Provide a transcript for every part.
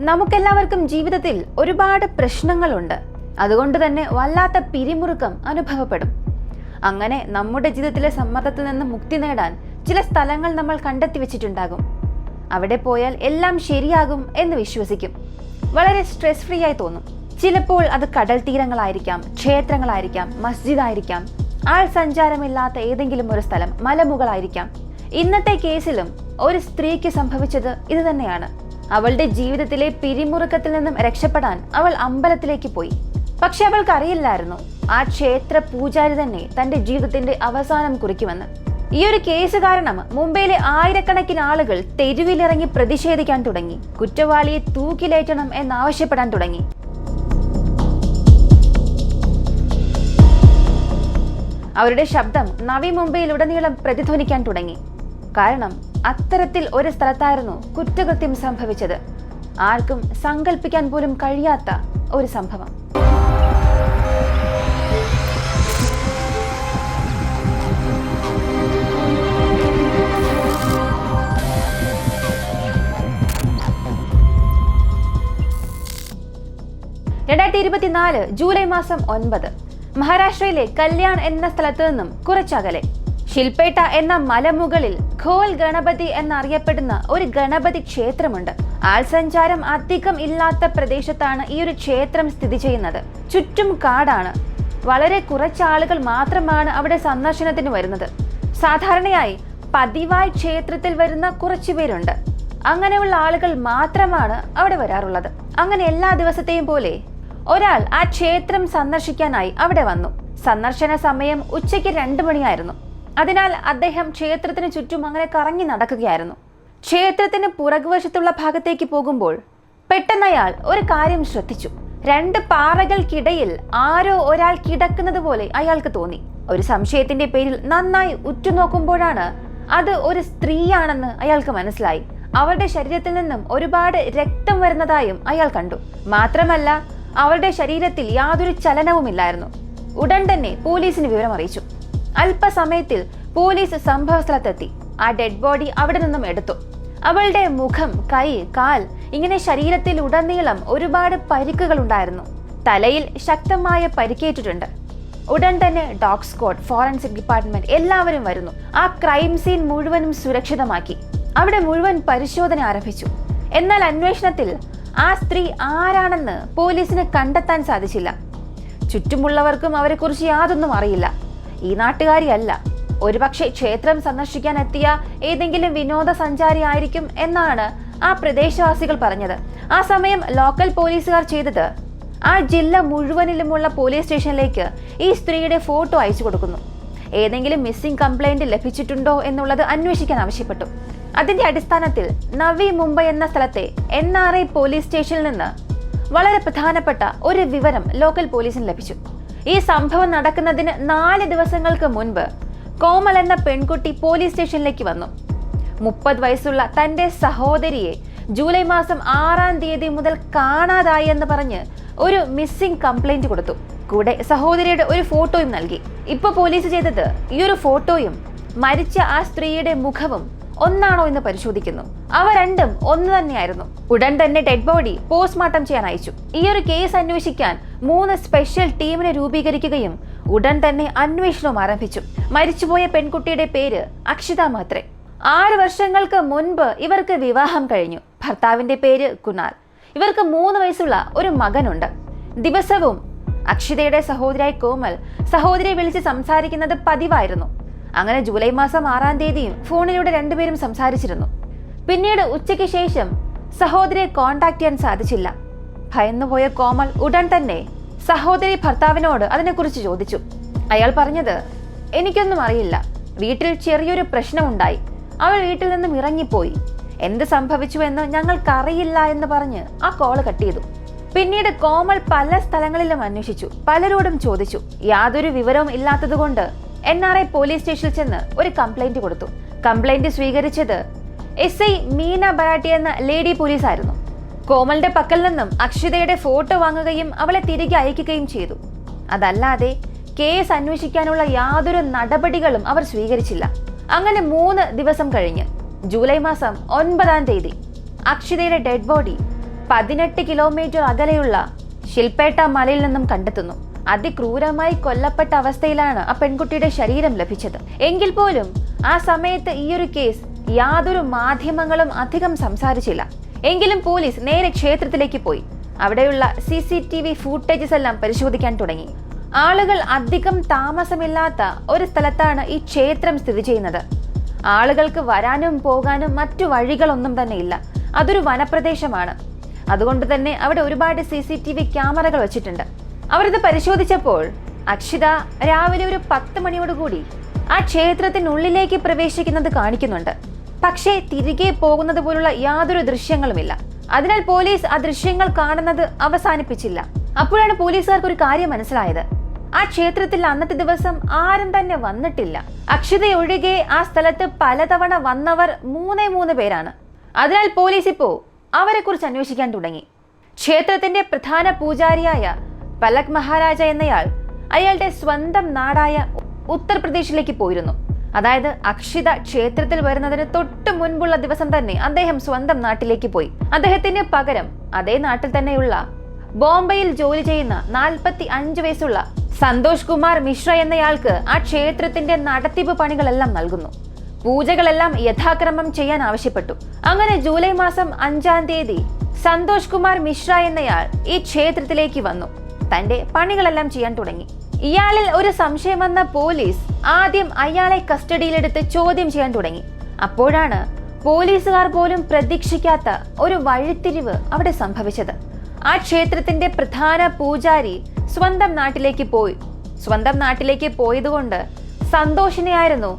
നമുക്കെല്ലാവർക്കും ജീവിതത്തിൽ ഒരുപാട് പ്രശ്നങ്ങളുണ്ട്. അതുകൊണ്ട് തന്നെ വല്ലാത്ത പിരിമുറുക്കം അനുഭവപ്പെടും. അങ്ങനെ നമ്മുടെ ജീവിതത്തിലെ സമ്മർദ്ദത്തിൽ നിന്ന് മുക്തി നേടാൻ ചില സ്ഥലങ്ങൾ നമ്മൾ കണ്ടെത്തി വെച്ചിട്ടുണ്ടാകും. അവിടെ പോയാൽ എല്ലാം ശരിയാകും എന്ന് വിശ്വസിക്കും. വളരെ സ്ട്രെസ് ഫ്രീ ആയി തോന്നും. ചിലപ്പോൾ അത് കടൽ തീരങ്ങളായിരിക്കാം, ക്ഷേത്രങ്ങളായിരിക്കാം, മസ്ജിദായിരിക്കാം, ആൾ സഞ്ചാരമില്ലാത്ത ഏതെങ്കിലും ഒരു സ്ഥലം, മലമുകളായിരിക്കാം. ഇന്നത്തെ കേസിലും ഒരു സ്ത്രീക്ക് സംഭവിച്ചത് ഇത് തന്നെയാണ്. അവളുടെ ജീവിതത്തിലെ പിരിമുറുക്കത്തിൽ നിന്നും രക്ഷപ്പെടാൻ അവൾ അമ്പലത്തിലേക്ക് പോയി. പക്ഷെ അവൾക്ക് അറിയില്ലായിരുന്നു ആ ക്ഷേത്ര പൂജാരി തന്നെ തന്റെ ജീവിതത്തിന്റെ അവസാനം കുറിക്കുമെന്ന്. ഈ ഒരു കേസ് കാരണം മുംബൈയിലെ ആയിരക്കണക്കിന് ആളുകൾ തെരുവിലിറങ്ങി പ്രതിഷേധിക്കാൻ തുടങ്ങി. കുറ്റവാളിയെ തൂക്കിലേറ്റണം എന്നാവശ്യപ്പെടാൻ തുടങ്ങി. അവരുടെ ശബ്ദം നവി മുംബൈയിലുടനീളം പ്രതിധ്വനിക്കാൻ തുടങ്ങി. കാരണം അത്തരത്തിൽ ഒരു സ്ഥലത്തായിരുന്നു കുറ്റകൃത്യം സംഭവിച്ചത്. ആർക്കും സങ്കല്പിക്കാൻ പോലും കഴിയാത്ത ഒരു സംഭവം. ജൂലൈ മാസം 9 മഹാരാഷ്ട്രയിലെ കല്യാൺ എന്ന സ്ഥലത്ത് നിന്നും കുറച്ചകലെ ഷിൽപേട്ട എന്ന മലമുകളിൽ ഖോൽ ഗണപതി എന്നറിയപ്പെടുന്ന ഒരു ഗണപതി ക്ഷേത്രമുണ്ട്. ആൾസഞ്ചാരം അധികം ഇല്ലാത്ത പ്രദേശത്താണ് ഈ ഒരു ക്ഷേത്രം സ്ഥിതി ചെയ്യുന്നത്. ചുറ്റും കാടാണ്. വളരെ കുറച്ച് ആളുകൾ മാത്രമാണ് അവിടെ സന്ദർശനത്തിന് വരുന്നത്. സാധാരണയായി പതിവായി ക്ഷേത്രത്തിൽ വരുന്ന കുറച്ചു പേരുണ്ട്. അങ്ങനെയുള്ള ആളുകൾ മാത്രമാണ് അവിടെ വരാറുള്ളത്. അങ്ങനെ എല്ലാ ദിവസത്തെയും പോലെ ഒരാൾ ആ ക്ഷേത്രം സന്ദർശിക്കാനായി അവിടെ വന്നു. സന്ദർശന സമയം ഉച്ചയ്ക്ക് 2 മണിയായിരുന്നു. അതിനാൽ അദ്ദേഹം ക്ഷേത്രത്തിന് ചുറ്റും അങ്ങനെ കറങ്ങി നടക്കുകയായിരുന്നു. ക്ഷേത്രത്തിന് പുറകുവശത്തുള്ള ഭാഗത്തേക്ക് പോകുമ്പോൾ പെട്ടെന്ന് അയാൾ ഒരു കാര്യം ശ്രദ്ധിച്ചു. 2 പാറകൾക്കിടയിൽ ആരോ ഒരാൾ കിടക്കുന്നത് പോലെ അയാൾക്ക് തോന്നി. ഒരു സംശയത്തിന്റെ പേരിൽ നന്നായി ഉറ്റുനോക്കുമ്പോഴാണ് അത് ഒരു സ്ത്രീയാണെന്ന് അയാൾക്ക് മനസ്സിലായി. അവരുടെ ശരീരത്തിൽ നിന്നും ഒരുപാട് രക്തം വരുന്നതായും അയാൾ കണ്ടു. മാത്രമല്ല അവരുടെ ശരീരത്തിൽ യാതൊരു ചലനവുമില്ലായിരുന്നു. ഉടൻ തന്നെ പോലീസിന് വിവരം അറിയിച്ചു. അല്പസമയത്തിൽ പോലീസ് സംഭവ സ്ഥലത്തെത്തി. ആ ഡെഡ് ബോഡി അവിടെ നിന്നും എടുത്തു. അവളുടെ മുഖം, കൈ, കാൽ ഇങ്ങനെ ശരീരത്തിൽ ഉടനീളം ഒരുപാട് പരിക്കുകൾ ഉണ്ടായിരുന്നു. തലയിൽ ശക്തമായ പരിക്കേറ്റിട്ടുണ്ട്. ഉടൻ തന്നെ ഡോഗ് സ്ക്വാഡ്, ഫോറൻസിക് ഡിപ്പാർട്ട്മെന്റ് എല്ലാവരും വരുന്നു. ആ ക്രൈം സീൻ മുഴുവനും സുരക്ഷിതമാക്കി. അവിടെ മുഴുവൻ പരിശോധന ആരംഭിച്ചു. എന്നാൽ അന്വേഷണത്തിൽ ആ സ്ത്രീ ആരാണെന്ന് പോലീസിന് കണ്ടെത്താൻ സാധിച്ചില്ല. ചുറ്റുമുള്ളവർക്കും അവരെക്കുറിച്ച് യാതൊന്നും അറിയില്ല. ഈ നാട്ടുകാരിയല്ല, ഒരുപക്ഷെ ക്ഷേത്രം സന്ദർശിക്കാൻ എത്തിയ ഏതെങ്കിലും വിനോദസഞ്ചാരി ആയിരിക്കും എന്നാണ് ആ പ്രദേശവാസികൾ പറഞ്ഞത്. ആ സമയം ലോക്കൽ പോലീസുകാർ ചെയ്തത് ആ ജില്ല മുഴുവനിലുമുള്ള പോലീസ് സ്റ്റേഷനിലേക്ക് ഈ സ്ത്രീയുടെ ഫോട്ടോ അയച്ചു കൊടുക്കുന്നു. ഏതെങ്കിലും മിസ്സിംഗ് കംപ്ലൈന്റ് ലഭിച്ചിട്ടുണ്ടോ എന്നുള്ളത് അന്വേഷിക്കാൻ ആവശ്യപ്പെട്ടു. അതിന്റെ അടിസ്ഥാനത്തിൽ നവി മുംബൈ എന്ന സ്ഥലത്തെ NRI പോലീസ് സ്റ്റേഷനിൽ നിന്ന് വളരെ പ്രധാനപ്പെട്ട ഒരു വിവരം ലോക്കൽ പോലീസിന് ലഭിച്ചു. ഈ സംഭവം നടക്കുന്നതിന് 4 ദിവസങ്ങൾക്ക് മുൻപ് കോമൾ എന്ന പെൺകുട്ടി പോലീസ് സ്റ്റേഷനിലേക്ക് വന്നു. 30 വയസ്സുള്ള തന്റെ സഹോദരിയെ ജൂലൈ മാസം 6 മുതൽ കാണാതായി എന്ന് പറഞ്ഞ് ഒരു മിസ്സിംഗ് കംപ്ലൈന്റ് കൊടുത്തു. കൂടെ സഹോദരിയുടെ ഒരു ഫോട്ടോയും നൽകി. ഇപ്പൊ പോലീസ് ചെയ്തത് ഈ ഒരു ഫോട്ടോയും മരിച്ച ആ സ്ത്രീയുടെ മുഖവും ഒന്നാണോ എന്ന് പരിശോധിക്കുന്നു. അവ രണ്ടും ഒന്ന് തന്നെയായിരുന്നു. ഉടൻ തന്നെ ഡെഡ് ബോഡി പോസ്റ്റ്മോർട്ടം ചെയ്യാൻ അയച്ചു. ഈ ഒരു കേസ് അന്വേഷിക്കാൻ 3 സ്പെഷ്യൽ ടീമിനെ രൂപീകരിക്കുകയും ഉടൻ തന്നെ അന്വേഷണവും ആരംഭിച്ചു. മരിച്ചുപോയ പെൺകുട്ടിയുടെ പേര് അക്ഷിത മാത്രേ. 6 വർഷങ്ങൾക്ക് മുൻപ് ഇവർക്ക് വിവാഹം കഴിഞ്ഞു. ഭർത്താവിന്റെ പേര് കുനാൽ. ഇവർക്ക് 3 വയസ്സുള്ള ഒരു മകനുണ്ട്. ദിവസവും അക്ഷിതയുടെ സഹോദരിയായ കോമൽ സഹോദരിയെ വിളിച്ച് സംസാരിക്കുന്നത് പതിവായിരുന്നു. അങ്ങനെ ജൂലൈ മാസം 6 ഫോണിലൂടെ 2 പേരും സംസാരിച്ചിരുന്നു. പിന്നീട് ഉച്ചയ്ക്ക് ശേഷം സഹോദരിയെ കോണ്ടാക്ട് ചെയ്യാൻ സാധിച്ചില്ല. ഭയന്നുപോയ കോമൽ ഉടൻ തന്നെ സഹോദരി ഭർത്താവിനോട് അതിനെക്കുറിച്ച് ചോദിച്ചു. അയാൾ പറഞ്ഞത്, എനിക്കൊന്നും അറിയില്ല, വീട്ടിൽ ചെറിയൊരു പ്രശ്നമുണ്ടായി, അവൾ വീട്ടിൽ നിന്നും ഇറങ്ങിപ്പോയി, എന്ത് സംഭവിച്ചു എന്ന് ഞങ്ങൾക്കറിയില്ല എന്ന് പറഞ്ഞ് ആ കോള് കട്ട് ചെയ്തു. പിന്നീട് കോമൾ പല സ്ഥലങ്ങളിലും അന്വേഷിച്ചു, പലരോടും ചോദിച്ചു. യാതൊരു വിവരവും ഇല്ലാത്തതുകൊണ്ട് NRI പോലീസ് സ്റ്റേഷനിൽ ചെന്ന് ഒരു കംപ്ലൈന്റ് കൊടുത്തു. കംപ്ലൈന്റ് സ്വീകരിച്ചത് SI മീന ബരാട്ടി എന്ന ലേഡി പോലീസ് ആയിരുന്നു. കോമളിന്റെ പക്കൽ നിന്നും അക്ഷിതയുടെ ഫോട്ടോ വാങ്ങുകയും അവളെ തിരികെ അയക്കുകയും ചെയ്തു. അതല്ലാതെ കേസ് അന്വേഷിക്കാനുള്ള യാതൊരു നടപടികളും അവർ സ്വീകരിച്ചില്ല. അങ്ങനെ 3 ദിവസം കഴിഞ്ഞ് ജൂലൈ മാസം 9 അക്ഷിതയുടെ ഡെഡ് ബോഡി 18 കിലോമീറ്റർ അകലെയുള്ള ശിൽപേട്ട മലയിൽ നിന്നും കണ്ടെത്തുന്നു. അതിക്രൂരമായി കൊല്ലപ്പെട്ട അവസ്ഥയിലാണ് ആ പെൺകുട്ടിയുടെ ശരീരം ലഭിച്ചത്. എങ്കിൽ പോലും ആ സമയത്ത് ഈയൊരു കേസ് യാതൊരു മാധ്യമങ്ങളും അധികം സംസാരിച്ചില്ല. എങ്കിലും പോലീസ് നേരെ ക്ഷേത്രത്തിലേക്ക് പോയി അവിടെയുള്ള CCTV ഫൂട്ടേജസ് എല്ലാം പരിശോധിക്കാൻ തുടങ്ങി. ആളുകൾ അധികം താമസമില്ലാത്ത ഒരു സ്ഥലത്താണ് ഈ ക്ഷേത്രം സ്ഥിതി ചെയ്യുന്നത്. ആളുകൾക്ക് വരാനും പോകാനും മറ്റു വഴികളൊന്നും തന്നെ ഇല്ല. അതൊരു വനപ്രദേശമാണ്. അതുകൊണ്ട് തന്നെ അവിടെ ഒരുപാട് CCTV ക്യാമറകൾ വെച്ചിട്ടുണ്ട്. അവരിത് പരിശോധിച്ചപ്പോൾ അക്ഷിത രാവിലെ ഒരു 10 മണിയോടുകൂടി ആ ക്ഷേത്രത്തിനുള്ളിലേക്ക് പ്രവേശിക്കുന്നത് കാണിക്കുന്നുണ്ട്. പക്ഷേ തിരികെ പോകുന്നത് പോലുള്ള യാതൊരു ദൃശ്യങ്ങളുമില്ല. അതിനാൽ പോലീസ് ആ ദൃശ്യങ്ങൾ കാണുന്നത് അവസാനിപ്പിച്ചില്ല. അപ്പോഴാണ് പോലീസുകാർക്ക് ഒരു കാര്യം മനസ്സിലായത്. ആ ക്ഷേത്രത്തിൽ അന്നത്തെ ദിവസം ആരും തന്നെ വന്നിട്ടില്ല. അക്ഷിതയൊഴികെ ആ സ്ഥലത്ത് പലതവണ വന്നവർ 3 പേരാണ്. അതിനാൽ പോലീസ് ഇപ്പോ അവരെ കുറിച്ച് അന്വേഷിക്കാൻ തുടങ്ങി. ക്ഷേത്രത്തിന്റെ പ്രധാന പൂജാരിയായ ബലക് മഹാരാജ എന്നയാൾ അയാളുടെ സ്വന്തം നാടായ ഉത്തർപ്രദേശിലേക്ക് പോയിരുന്നു. അതായത് അക്ഷിത ക്ഷേത്രത്തിൽ വരുന്നതിന് തൊട്ട് മുൻപുള്ള ദിവസം തന്നെ അദ്ദേഹം സ്വന്തം നാട്ടിലേക്ക് പോയി. അദ്ദേഹത്തിന് പകരം അതേ നാട്ടിൽ തന്നെയുള്ള ബോംബെയിൽ ജോലി ചെയ്യുന്ന 45 വയസ്സുള്ള സന്തോഷ് കുമാർ മിശ്ര എന്നയാൾക്ക് ആ ക്ഷേത്രത്തിന്റെ നടത്തിപ്പ് പണികളെല്ലാം നൽകുന്നു. പൂജകളെല്ലാം യഥാക്രമം ചെയ്യാൻ ആവശ്യപ്പെട്ടു. അങ്ങനെ ജൂലൈ മാസം 5-ാം തീയതി സന്തോഷ് കുമാർ മിശ്ര എന്നയാൾ ഈ ക്ഷേത്രത്തിലേക്ക് വന്നു. തന്റെ പണികളെല്ലാം ചെയ്യാൻ തുടങ്ങി. ഇയാളിൽ ഒരു സംശയം വന്ന പോലീസ് ആദ്യം അയാളെ കസ്റ്റഡിയിലെടുത്ത് ചോദ്യം ചെയ്യാൻ തുടങ്ങി. അപ്പോഴാണ് പോലീസുകാർ പോലും പ്രതീക്ഷിക്കാത്ത ഒരു വഴിത്തിരിവ് അവിടെ സംഭവിച്ചത്. ആ ക്ഷേത്രത്തിന്റെ പ്രധാന പൂജാരി സ്വന്തം നാട്ടിലേക്ക് പോയതുകൊണ്ട് സന്തോഷിനെയായിരുന്നു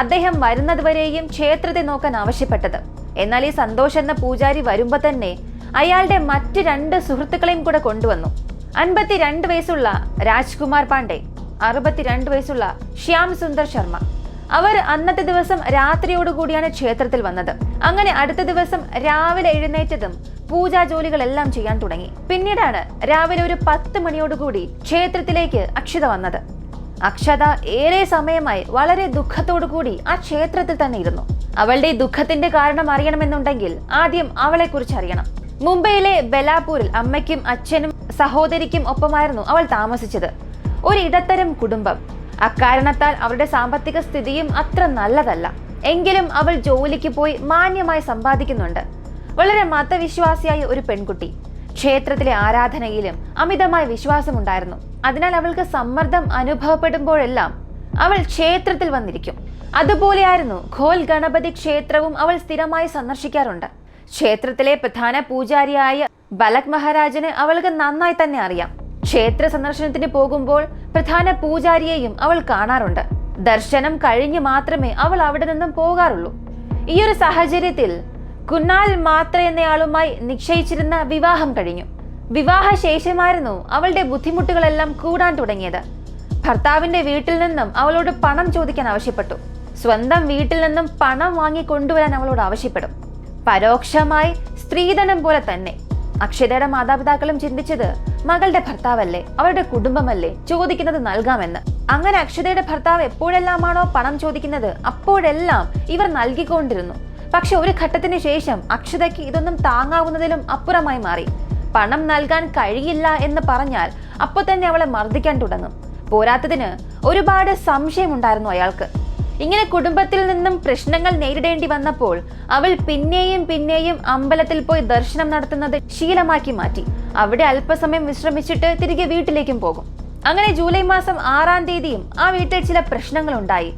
അദ്ദേഹം വരുന്നതുവരെയും ക്ഷേത്രത്തെ നോക്കാൻ ആവശ്യപ്പെട്ടത്. എന്നാൽ ഈ സന്തോഷ് എന്ന പൂജാരി വരുമ്പോ തന്നെ അയാളുടെ മറ്റ് 2 സുഹൃത്തുക്കളെയും കൂടെ കൊണ്ടുവന്നു. 52 വയസ്സുള്ള രാജ്കുമാർ പാണ്ഡെ, 62 വയസ്സുള്ള ശ്യാം സുന്ദർ ശർമ്മ. അവർ അന്നത്തെ ദിവസം രാത്രിയോടുകൂടിയാണ് ക്ഷേത്രത്തിൽ വന്നത്. അങ്ങനെ അടുത്ത ദിവസം രാവിലെ എഴുന്നേറ്റതും പൂജാ ജോലികളെല്ലാം ചെയ്യാൻ തുടങ്ങി. പിന്നീടാണ് രാവിലെ ഒരു 10 മണിയോടുകൂടി ക്ഷേത്രത്തിലേക്ക് അക്ഷിത വന്നത്. അക്ഷത ഏറെ സമയമായി വളരെ ദുഃഖത്തോടുകൂടി ആ ക്ഷേത്രത്തിൽ തന്നെ ഇരുന്നു. അവളുടെ ദുഃഖത്തിന്റെ കാരണം അറിയണമെന്നുണ്ടെങ്കിൽ ആദ്യം അവളെ കുറിച്ച് അറിയണം. മുംബൈയിലെ ബെലാപൂരിൽ അമ്മയ്ക്കും അച്ഛനും സഹോദരിക്കും ഒപ്പമായിരുന്നു അവൾ താമസിച്ചത്. ഒരു ഇടത്തരം കുടുംബം. അക്കാരണത്താൽ അവരുടെ സാമ്പത്തിക സ്ഥിതിയും അത്ര നല്ലതല്ല. എങ്കിലും അവൾ ജോലിക്ക് പോയി മാന്യമായി സമ്പാദിക്കുന്നുണ്ട്. വളരെ മതവിശ്വാസിയായ ഒരു പെൺകുട്ടി. ക്ഷേത്രത്തിലെ ആരാധനയിലും അമിതമായ വിശ്വാസമുണ്ടായിരുന്നു. അതിനാൽ അവൾക്ക് സമ്മർദ്ദം അനുഭവപ്പെടുമ്പോഴെല്ലാം അവൾ ക്ഷേത്രത്തിൽ വന്നിരിക്കും. അതുപോലെയായിരുന്നു ഖോൽ ഗണപതി ക്ഷേത്രവും അവൾ സ്ഥിരമായി സന്ദർശിക്കാറുണ്ട്. ക്ഷേത്രത്തിലെ പ്രധാന പൂജാരിയായ ബലക് മഹാരാജന് അവൾക്ക് നന്നായി തന്നെ അറിയാം. ക്ഷേത്ര സന്ദർശനത്തിന് പോകുമ്പോൾ പ്രധാന പൂജാരിയെയും അവൾ കാണാറുണ്ട്. ദർശനം കഴിഞ്ഞ് മാത്രമേ അവൾ അവിടെ നിന്നും പോകാറുള്ളൂ. ഈ ഒരു സാഹചര്യത്തിൽ കുനാൽ മാത്ര എന്നയാളുമായി നിശ്ചയിച്ചിരുന്ന വിവാഹം കഴിഞ്ഞു. വിവാഹശേഷമായിരുന്നു അവളുടെ ബുദ്ധിമുട്ടുകളെല്ലാം കൂടാൻ തുടങ്ങിയത്. ഭർത്താവിന്റെ വീട്ടിൽ നിന്നും അവളോട് പണം ചോദിക്കാൻ ആവശ്യപ്പെട്ടു. സ്വന്തം വീട്ടിൽ നിന്നും പണം വാങ്ങി കൊണ്ടുവരാൻ അവളോട് ആവശ്യപ്പെടും. പരോക്ഷമായി സ്ത്രീധനം പോലെ തന്നെ. അക്ഷിതയുടെ മാതാപിതാക്കളും ചിന്തിച്ചത് മകളുടെ ഭർത്താവല്ലേ, അവരുടെ കുടുംബമല്ലേ, ചോദിക്കുന്നത് നൽകാമെന്ന്. അങ്ങനെ അക്ഷിതയുടെ ഭർത്താവ് എപ്പോഴെല്ലാമാണോ പണം ചോദിക്കുന്നത് അപ്പോഴെല്ലാം ഇവർ നൽകിക്കൊണ്ടിരുന്നു. പക്ഷെ ഒരു ഘട്ടത്തിന് ശേഷം അക്ഷിതയ്ക്ക് ഇതൊന്നും താങ്ങാവുന്നതിലും അപ്പുറമായി മാറി. പണം നൽകാൻ കഴിയില്ല എന്ന് പറഞ്ഞാൽ അപ്പോൾ തന്നെ അവളെ മർദ്ദിക്കാൻ തുടങ്ങും. പോരാത്തതിന് ഒരുപാട് സംശയമുണ്ടായിരുന്നു അയാൾക്ക്. ഇങ്ങനെ കുടുംബത്തിൽ നിന്നും പ്രശ്നങ്ങൾ നേരിടേണ്ടി വന്നപ്പോൾ അവൾ പിന്നെയും അമ്പലത്തിൽ പോയി ദർശനം നടത്തുന്നത് ശീലമാക്കി മാറ്റി. അവിടെ അല്പസമയം വിശ്രമിച്ചിട്ട് തിരികെ വീട്ടിലേക്കും പോകും. അങ്ങനെ ജൂലൈ മാസം 6-ാം തീയതിയും ആ വീട്ടിൽ ചില പ്രശ്നങ്ങൾ ഉണ്ടായി.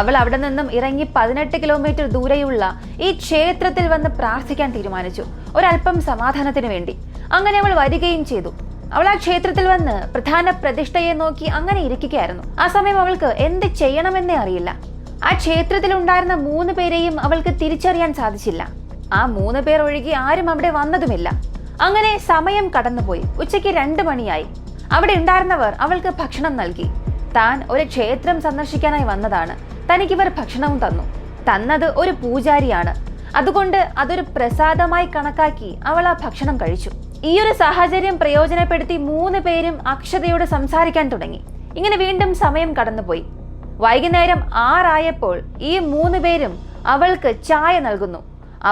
അവൾ അവിടെ നിന്നും ഇറങ്ങി 18 കിലോമീറ്റർ ദൂരെയുള്ള ഈ ക്ഷേത്രത്തിൽ വന്ന് പ്രാർത്ഥിക്കാൻ തീരുമാനിച്ചു, ഒരല്പം സമാധാനത്തിന് വേണ്ടി. അങ്ങനെ അവൾ വരികയും ചെയ്തു. അവൾ ആ ക്ഷേത്രത്തിൽ വന്ന് പ്രധാന പ്രതിഷ്ഠയെ നോക്കി അങ്ങനെ ഇരിക്കുകയായിരുന്നു. ആ സമയം അവൾക്ക് എന്ത് ചെയ്യണമെന്നേ അറിയില്ല. ആ ക്ഷേത്രത്തിൽ ഉണ്ടായിരുന്ന 3 പേരെയും അവൾക്ക് തിരിച്ചറിയാൻ സാധിച്ചില്ല. ആ 3 പേർ ഒഴികെ ആരും അവിടെ വന്നതുമില്ല. അങ്ങനെ സമയം കടന്നുപോയി. ഉച്ചയ്ക്ക് 2 മണിയായി. അവിടെ ഉണ്ടായിരുന്നവർ അവൾക്ക് ഭക്ഷണം നൽകി. താൻ ഒരു ക്ഷേത്രം സന്ദർശിക്കാനായി വന്നതാണ്, തനിക്കിവർ ഭക്ഷണവും തന്നു. തന്നത് ഒരു പൂജാരിയാണ്. അതുകൊണ്ട് അതൊരു പ്രസാദമായി കണക്കാക്കി അവൾ ആ ഭക്ഷണം കഴിച്ചു. ഈ ഒരു സാഹചര്യം പ്രയോജനപ്പെടുത്തി 3 പേരും അക്ഷതയോട് സംസാരിക്കാൻ തുടങ്ങി. ഇങ്ങനെ വീണ്ടും സമയം കടന്നുപോയി. വൈകുന്നേരം 6 ആയപ്പോൾ ഈ 3 പേരും അവൾക്ക് ചായ നൽകുന്നു.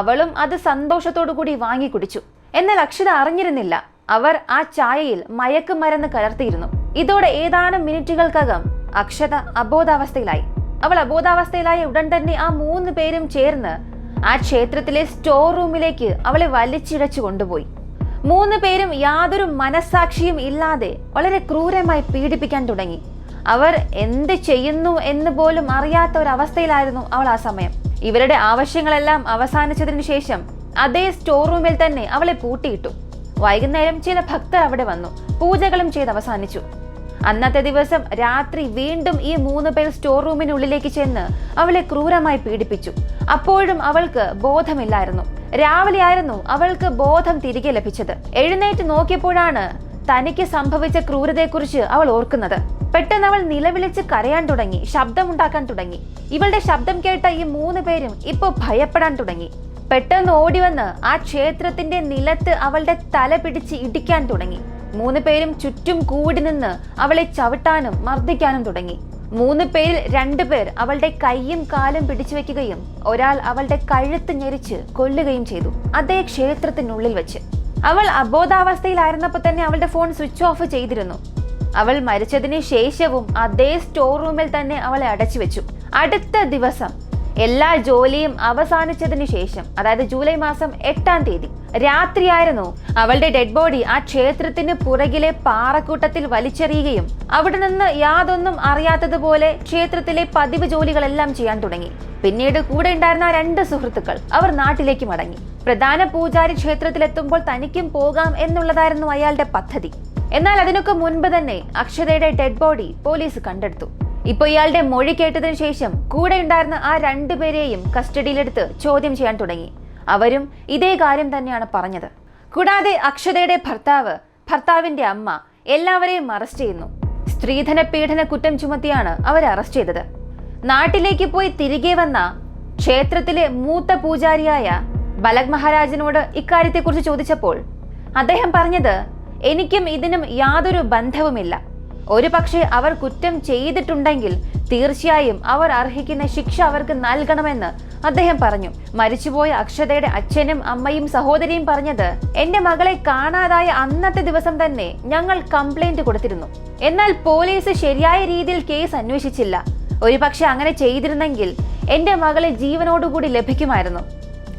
അവളും അത് സന്തോഷത്തോടു കൂടി വാങ്ങി കുടിച്ചു. എന്നാൽ അക്ഷത അറിഞ്ഞിരുന്നില്ല അവർ ആ ചായയിൽ മയക്കുമരുന്ന് കലർത്തിയിരുന്നു. ഇതോടെ ഏതാനും മിനിറ്റുകൾക്കകം അക്ഷത അബോധാവസ്ഥയിലായി. അവൾ അബോധാവസ്ഥയിലായ ഉടൻ തന്നെ ആ 3 പേരും ചേർന്ന് ആ ക്ഷേത്രത്തിലെ സ്റ്റോർ റൂമിലേക്ക് അവളെ വലിച്ചിഴച്ചു കൊണ്ടുപോയി. 3 പേരും യാതൊരു മനസ്സാക്ഷിയും ഇല്ലാതെ വളരെ ക്രൂരമായി പീഡിപ്പിക്കാൻ തുടങ്ങി. അവർ എന്ത് ചെയ്യുന്നു എന്ന് പോലും അറിയാത്ത ഒരവസ്ഥയിലായിരുന്നു അവൾ ആ സമയം. ഇവരുടെ ആവശ്യങ്ങളെല്ലാം അവസാനിച്ചതിനു ശേഷം അതേ സ്റ്റോർ റൂമിൽ തന്നെ അവളെ പൂട്ടിയിട്ടു. വൈകുന്നേരം ചില ഭക്തർ അവിടെ വന്നു. പൂജകളും ചെയ്ത് അവസാനിച്ചു. അന്നത്തെ ദിവസം രാത്രി വീണ്ടും ഈ 3 പേർ സ്റ്റോർ റൂമിനുള്ളിലേക്ക് ചെന്ന് അവളെ ക്രൂരമായി പീഡിപ്പിച്ചു. അപ്പോഴും അവൾക്ക് ബോധമില്ലായിരുന്നു. രാവിലെ ആയിരുന്നു അവൾക്ക് ബോധം തിരികെ ലഭിച്ചത്. എഴുന്നേറ്റ് നോക്കിയപ്പോഴാണ് തനിക്ക് സംഭവിച്ച ക്രൂരതയെക്കുറിച്ച് അവൾ ഓർക്കുന്നത്. പെട്ടെന്ന് അവൾ നിലവിളിച്ച് കരയാൻ തുടങ്ങി, ശബ്ദമുണ്ടാക്കാൻ തുടങ്ങി. ഇവളുടെ ശബ്ദം കേട്ട ഈ 3 പേരും ഇപ്പൊ ഭയപ്പെടാൻ തുടങ്ങി. പെട്ടെന്ന് ഓടിവന്ന് ആ ക്ഷേത്രത്തിന്റെ നിലത്ത് അവളുടെ തല പിടിച്ച് ഇടിക്കാൻ തുടങ്ങി. 3 പേരും ചുറ്റും കൂടി നിന്ന് അവളെ ചവിട്ടാനും മർദ്ദിക്കാനും തുടങ്ങി. 3 പേരിൽ 2 പേർ അവളുടെ കൈയും കാലും പിടിച്ചു വെക്കുകയും ഒരാൾ അവളുടെ കഴുത്ത് ഞെരിച്ച് കൊല്ലുകയും ചെയ്തു, അതേ ക്ഷേത്രത്തിനുള്ളിൽ വെച്ച്. അവൾ അബോധാവസ്ഥയിലായിരുന്നപ്പോൾ തന്നെ അവളുടെ ഫോൺ സ്വിച്ച് ഓഫ് ചെയ്തിരുന്നു. അവൾ മരിച്ചതിന് ശേഷവും അതേ സ്റ്റോർ റൂമിൽ തന്നെ അവളെ അടച്ചു വെച്ചു. അടുത്ത ദിവസം എല്ലാ ജോലിയും അവസാനിച്ചതിന് ശേഷം, അതായത് ജൂലൈ മാസം 8-ാം തീയതി രാത്രിയായിരുന്നു അവളുടെ ഡെഡ് ബോഡി ആ ക്ഷേത്രത്തിന് പുറകിലെ പാറക്കൂട്ടത്തിൽ വലിച്ചെറിയുകയും അവിടെ നിന്ന് യാതൊന്നും അറിയാത്തതുപോലെ ക്ഷേത്രത്തിലെ പതിവ് ജോലികളെല്ലാം ചെയ്യാൻ തുടങ്ങി. പിന്നീട് കൂടെ ഉണ്ടായിരുന്ന 2 സുഹൃത്തുക്കൾ അവർ നാട്ടിലേക്ക് മടങ്ങി. പ്രധാന പൂജാരി ക്ഷേത്രത്തിലെത്തുമ്പോൾ തനിക്കും പോകാം എന്നുള്ളതായിരുന്നു അയാളുടെ പദ്ധതി. എന്നാൽ അതിനൊക്കെ മുൻപ് തന്നെ അക്ഷതയുടെ ഡെഡ് ബോഡി പോലീസ് കണ്ടെടുത്തു. ഇപ്പൊ ഇയാളുടെ മൊഴി കേട്ടതിനു ശേഷം കൂടെ ഉണ്ടായിരുന്ന ആ 2 പേരെയും കസ്റ്റഡിയിലെടുത്ത് ചോദ്യം ചെയ്യാൻ തുടങ്ങി. അവരും ഇതേ കാര്യം തന്നെയാണ് പറഞ്ഞത്. കൂടാതെ അക്ഷതയുടെ ഭർത്താവിന്റെ അമ്മ എല്ലാവരെയും അറസ്റ്റ് ചെയ്യുന്നു. സ്ത്രീധന പീഡന കുറ്റം ചുമത്തിയാണ് അവരെ അറസ്റ്റ് ചെയ്തത്. നാട്ടിലേക്ക് പോയി തിരികെ വന്ന ക്ഷേത്രത്തിലെ മൂത്ത പൂജാരിയായ ബലക് മഹാരാജിനോട് ഇക്കാര്യത്തെക്കുറിച്ച് ചോദിച്ചപ്പോൾ അദ്ദേഹം പറഞ്ഞത്, എനിക്കും ഇതിനും യാതൊരു ബന്ധവുമില്ല. ഒരു പക്ഷേ അവർ കുറ്റം ചെയ്തിട്ടുണ്ടെങ്കിൽ തീർച്ചയായും അവർ അർഹിക്കുന്ന ശിക്ഷ അവർക്ക് നൽകണമെന്ന് അദ്ദേഹം പറഞ്ഞു. മരിച്ചുപോയ അക്ഷതയുടെ അച്ഛനും അമ്മയും സഹോദരിയും പറഞ്ഞത്, എന്റെ മകളെ കാണാതായ അന്നത്തെ ദിവസം തന്നെ ഞങ്ങൾ കംപ്ലൈന്റ് കൊടുത്തിരുന്നു. എന്നാൽ പോലീസ് ശരിയായ രീതിയിൽ കേസ് അന്വേഷിച്ചില്ല. ഒരു പക്ഷെ അങ്ങനെ ചെയ്തിരുന്നെങ്കിൽ എന്റെ മകളെ ജീവനോടുകൂടി ലഭിക്കുമായിരുന്നു.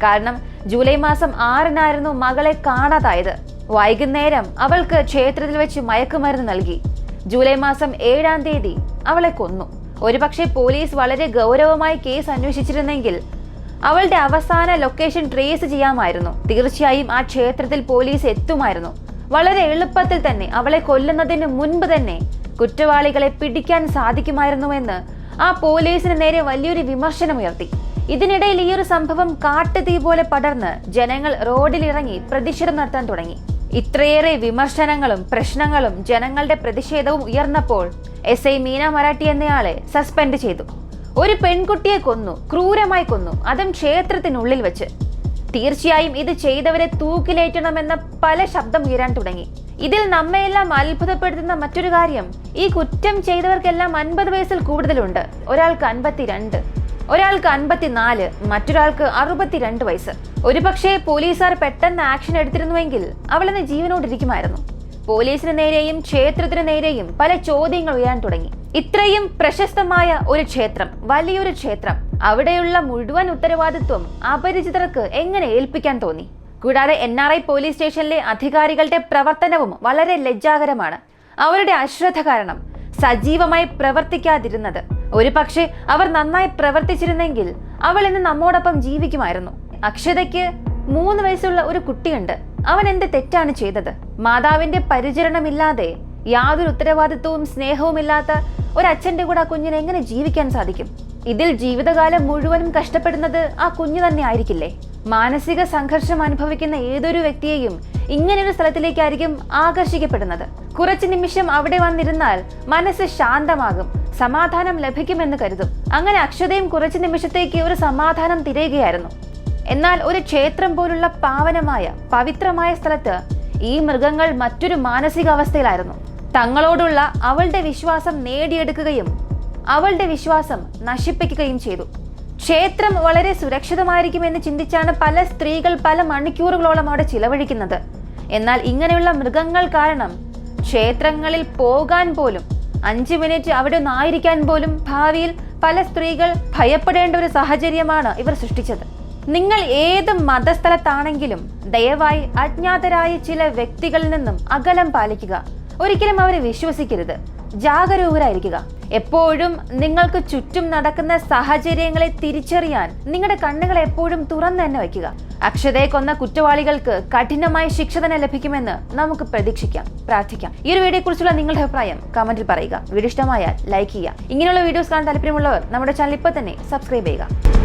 കാരണം ജൂലൈ മാസം 6-നായിരുന്നു മകളെ കാണാതായത്. വൈകുന്നേരം അവൾക്ക് ക്ഷേത്രത്തിൽ വെച്ച് മയക്കുമരുന്ന് നൽകി. ജൂലൈ മാസം 7-ാം തീയതി അവളെ കൊന്നു. ഒരുപക്ഷെ പോലീസ് വളരെ ഗൗരവമായി കേസ് അന്വേഷിച്ചിരുന്നെങ്കിൽ അവളുടെ അവസാന ലൊക്കേഷൻ ട്രേസ് ചെയ്യാമായിരുന്നു. തീർച്ചയായും ആ ക്ഷേത്രത്തിൽ പോലീസ് എത്തുമായിരുന്നു. വളരെ എളുപ്പത്തിൽ തന്നെ അവളെ കൊല്ലുന്നതിന് മുൻപ് തന്നെ കുറ്റവാളികളെ പിടിക്കാൻ സാധിക്കുമായിരുന്നുവെന്ന് ആ പോലീസിന് നേരെ വലിയൊരു വിമർശനമുയർത്തി. ഇതിനിടയിൽ ഈ ഒരു സംഭവം കാട്ടുതീ പോലെ പടർന്ന് ജനങ്ങൾ റോഡിലിറങ്ങി പ്രതിഷേധം നടത്താൻ തുടങ്ങി. ഇത്രയേറെ വിമർശനങ്ങളും പ്രശ്നങ്ങളും ജനങ്ങളുടെ പ്രതിഷേധവും ഉയർന്നപ്പോൾ SI മീന മറാഠി എന്നയാളെ സസ്പെൻഡ് ചെയ്തു. ഒരു പെൺകുട്ടിയെ കൊന്നു, ക്രൂരമായി കൊന്നു, അതും ക്ഷേത്രത്തിനുള്ളിൽ വെച്ച്. തീർച്ചയായും ഇത് ചെയ്തവരെ തൂക്കിലേറ്റണമെന്ന പല ശബ്ദം ഉയരാൻ തുടങ്ങി. ഇതിൽ നമ്മയെല്ലാം അത്ഭുതപ്പെടുത്തുന്ന മറ്റൊരു കാര്യം, ഈ കുറ്റം ചെയ്തവർക്കെല്ലാം 50 വയസ്സിൽ കൂടുതലുണ്ട്. ഒരാൾക്ക് 52, ഒരാൾക്ക് 54, മറ്റൊരാൾക്ക് 62 വയസ്സ്. ഒരുപക്ഷെ പോലീസുകാർ പെട്ടെന്ന് ആക്ഷൻ എടുത്തിരുന്നുവെങ്കിൽ അവളിന്ന് ജീവനോടിരിക്കുമായിരുന്നു. പോലീസിന് നേരെയും ക്ഷേത്രത്തിന് നേരെയും പല ചോദ്യങ്ങൾ ഉയരാൻ തുടങ്ങി. ഇത്രയും പ്രശസ്തമായ ഒരു ക്ഷേത്രം, വലിയൊരു ക്ഷേത്രം, അവിടെയുള്ള മുഴുവൻ ഉത്തരവാദിത്വം അപരിചിതർക്ക് എങ്ങനെ ഏൽപ്പിക്കാൻ തോന്നി? കൂടാതെ NRI പോലീസ് സ്റ്റേഷനിലെ അധികാരികളുടെ പ്രവർത്തനവും വളരെ ലജ്ജാകരമാണ്. അവരുടെ അശ്രദ്ധ കാരണം സജീവമായി പ്രവർത്തിക്കാതിരുന്നത്. ഒരു പക്ഷേ അവർ നന്നായി പ്രവർത്തിച്ചിരുന്നെങ്കിൽ അവൾ ഇന്ന് നമ്മോടൊപ്പം ജീവിക്കുമായിരുന്നു. അക്ഷതയ്ക്ക് 3 വയസ്സുള്ള ഒരു കുട്ടിയുണ്ട്. അവൻ എന്ത് തെറ്റാണ് ചെയ്തത്? മാതാവിന്റെ പരിചരണമില്ലാതെ, യാതൊരു ഉത്തരവാദിത്വവും സ്നേഹവുമില്ലാത്ത ഒരച്ഛന്റെ കൂടെ ആ കുഞ്ഞിനെ എങ്ങനെ ജീവിക്കാൻ സാധിക്കും? ഇതിൽ ജീവിതകാലം മുഴുവനും കഷ്ടപ്പെടുന്നത് ആ കുഞ്ഞു തന്നെ ആയിരിക്കില്ലേ? മാനസിക സംഘർഷം അനുഭവിക്കുന്ന ഏതൊരു വ്യക്തിയെയും ഇങ്ങനെയൊരു സ്ഥലത്തിലേക്കായിരിക്കും ആകർഷിക്കപ്പെടുന്നത്. കുറച്ചു നിമിഷം അവിടെ വന്നിരുന്നാൽ മനസ്സ് ശാന്തമാകും, സമാധാനം ലഭിക്കുമെന്ന് കരുതും. അങ്ങനെ അക്ഷതയും കുറച്ചു നിമിഷത്തേക്ക് ഒരു സമാധാനം തിരയുകയായിരുന്നു. എന്നാൽ ഒരു ക്ഷേത്രം പോലുള്ള പാവനമായ പവിത്രമായ സ്ഥലത്ത് ഈ മൃഗങ്ങൾ മറ്റൊരു മാനസികാവസ്ഥയിലായിരുന്നു. തങ്ങളോടുള്ള അവളുടെ വിശ്വാസം നേടിയെടുക്കുകയും അവളുടെ വിശ്വാസം നശിപ്പിക്കുകയും ചെയ്തു. ക്ഷേത്രം വളരെ സുരക്ഷിതമായിരിക്കുമെന്ന് ചിന്തിച്ചാണ് പല സ്ത്രീകൾ പല മണിക്കൂറുകളോളം അവിടെ ചിലവഴിക്കുന്നത്. എന്നാൽ ഇങ്ങനെയുള്ള മൃഗങ്ങൾ കാരണം ക്ഷേത്രങ്ങളിൽ പോകാൻ പോലും 5 മിനിറ്റ് അവിടെ ഒന്നായിരിക്കാൻ പോലും ഭാവിയിൽ പല സ്ത്രീകൾ ഭയപ്പെടേണ്ട ഒരു സാഹചര്യമാണ് ഇവർ സൃഷ്ടിച്ചത്. നിങ്ങൾ ഏത് മതസ്ഥലത്താണെങ്കിലും ദയവായി അജ്ഞാതരായ ചില വ്യക്തികളിൽ നിന്നും അകലം പാലിക്കുക. ഒരിക്കലും അവരെ വിശ്വസിക്കരുത്. ജാഗരൂകരായിരിക്കുക. എപ്പോഴും നിങ്ങൾക്ക് ചുറ്റും നടക്കുന്ന സാഹചര്യങ്ങളെ തിരിച്ചറിയാൻ നിങ്ങളുടെ കണ്ണുകൾ എപ്പോഴും തുറന്നു തന്നെ വയ്ക്കുക. അക്ഷതയെ കൊന്ന കുറ്റവാളികൾക്ക് കഠിനമായ ശിക്ഷ തന്നെ ലഭിക്കുമെന്ന് നമുക്ക് പ്രതീക്ഷിക്കാം, പ്രാർത്ഥിക്കാം. ഈ ഒരു വീഡിയോയെ കുറിച്ചുള്ള നിങ്ങളുടെ അഭിപ്രായം കമന്റിൽ പറയുക. വീഡിയോ ഇഷ്ടമായാൽ ലൈക്ക് ചെയ്യുക. ഇങ്ങനെയുള്ള വീഡിയോസ് കാണാൻ താല്പര്യമുള്ളവർ നമ്മുടെ ചാനൽ ഇപ്പോൾ തന്നെ സബ്സ്ക്രൈബ് ചെയ്യുക.